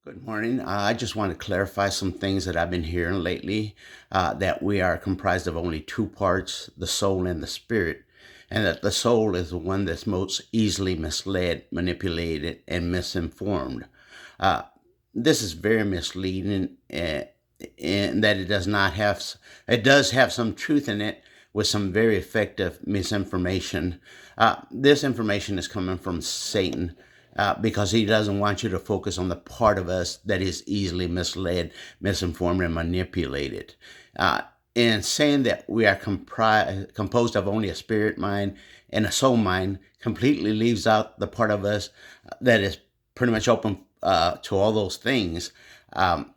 Good morning. I just want to clarify some things that I've been hearing lately, that we are comprised of only two parts, the soul and the spirit, and that the soul is the one that's most easily misled, manipulated, and misinformed. Uh, this is very misleading, in that it does have some truth in it with some very effective misinformation. This information is coming from Satan, because he doesn't want you to focus on the part of us that is easily misled, misinformed, and manipulated. In saying that we are composed of only a spirit mind and a soul mind completely leaves out the part of us that is pretty much open to all those things. Um,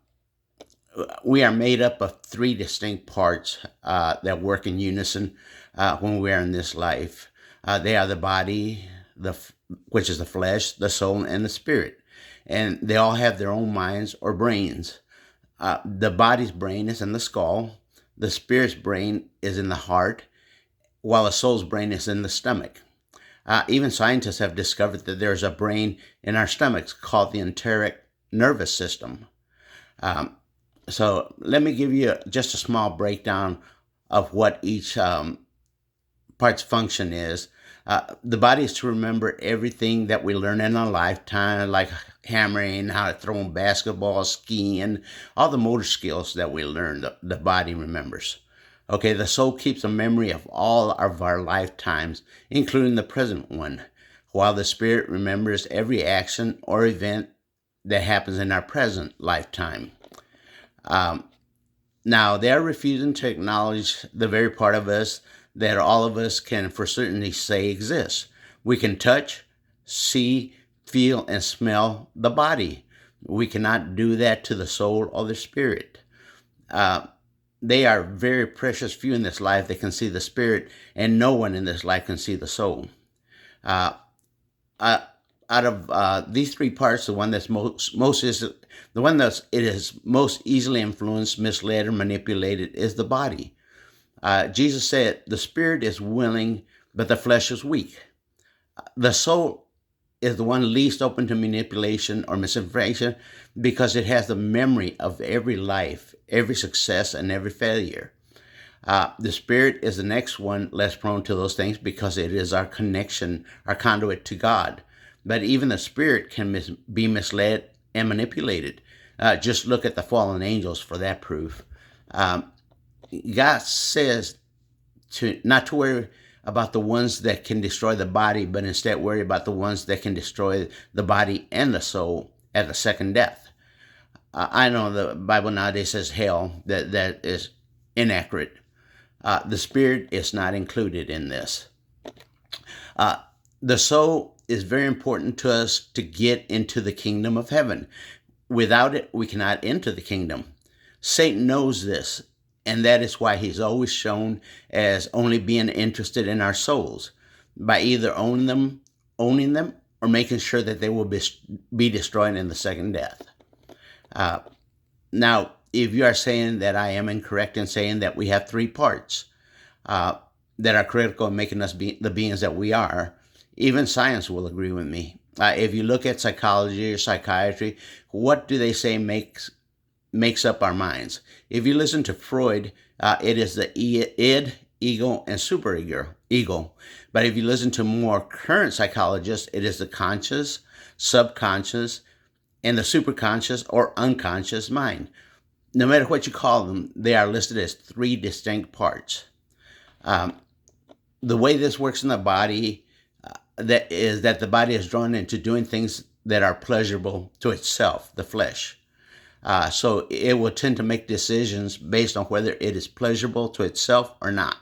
we are made up of three distinct parts that work in unison when we are in this life. They are the body, which is the flesh, the soul, and the spirit. And they all have their own minds or brains. The body's brain is in the skull, the spirit's brain is in the heart, while the soul's brain is in the stomach. Even scientists have discovered that there's a brain in our stomachs called the enteric nervous system. Um, so let me give you just a small breakdown of what each part's function is. The body is to remember everything that we learn in our lifetime, like hammering, how to throw a basketball, skiing, all the motor skills that we learn, the body remembers. Okay, the soul keeps a memory of all of our lifetimes, including the present one, while the spirit remembers every action or event that happens in our present lifetime. Um, Now, they're refusing to acknowledge the very part of us that all of us can for certainty say exists. We can touch, see, feel, and smell the body. We cannot do that to the soul or the spirit. Uh, they are very precious few in this life that can see the spirit, and no one in this life can see the soul. Uh, uh, Out of these three parts, the one that's most is the one that's it is most easily influenced, misled, or manipulated is the body. Jesus said, "The spirit is willing, but the flesh is weak." The soul is the one least open to manipulation or misinformation because it has the memory of every life, every success, and every failure. The spirit is the next one less prone to those things because it is our connection, our conduit to God. But even the spirit can be misled and manipulated. Just look at the fallen angels for that proof. Um, God says to not to worry about the ones that can destroy the body, but instead worry about the ones that can destroy the body and the soul at the second death. I know the Bible nowadays says hell. That is inaccurate. The spirit is not included in this. Uh, the soul is very important to us to get into the kingdom of heaven. Without it, we cannot enter the kingdom. Satan knows this, and that is why he's always shown as only being interested in our souls by either owning them, or making sure that they will be destroyed in the second death. Uh, Now, if you are saying that I am incorrect in saying that we have three parts uh, that are critical in making us the beings that we are, even science will agree with me. If you look at psychology or psychiatry, what do they say makes up our minds? If you listen to Freud, it is the id, ego, and superego. But if you listen to more current psychologists, it is the conscious, subconscious, and the superconscious or unconscious mind. No matter what you call them, they are listed as three distinct parts. Um, the way this works in the body, that the body is drawn into doing things that are pleasurable to itself, the flesh. So it will tend to make decisions based on whether it is pleasurable to itself or not.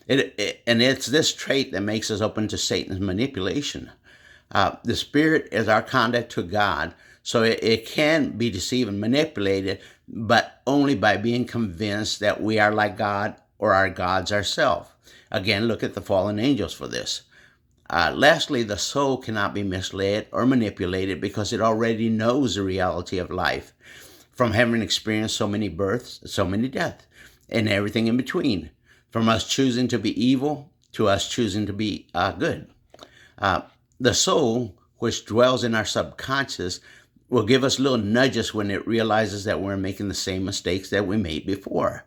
And it's this trait that makes us open to Satan's manipulation. The spirit is our conduct to God, so it can be deceived and manipulated, but only by being convinced that we are like God or our gods ourselves. Again, look at the fallen angels for this. Lastly, the soul cannot be misled or manipulated because it already knows the reality of life, from having experienced so many births, so many deaths, and everything in between, from us choosing to be evil to us choosing to be good. The soul, which dwells in our subconscious, will give us little nudges when it realizes that we're making the same mistakes that we made before.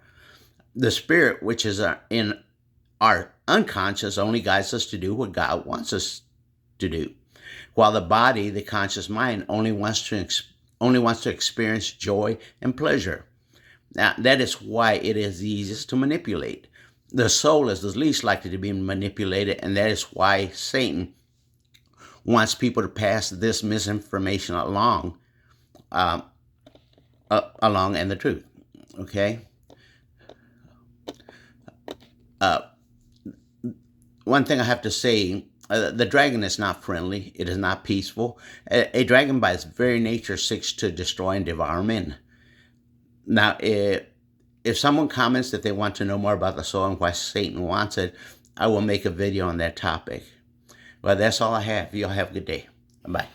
The spirit, which is in our unconscious, only guides us to do what God wants us to do, while the body, the conscious mind, only wants to experience joy and pleasure. Now, that is why it is the easiest to manipulate. The soul is the least likely to be manipulated, and that is why Satan wants people to pass this misinformation along, and the truth. Okay. One thing I have to say, the dragon is not friendly. It is not peaceful. A dragon by its very nature seeks to destroy and devour men. Now, if someone comments that they want to know more about the soul and why Satan wants it, I will make a video on that topic. Well, that's all I have. Y'all have a good day. Bye.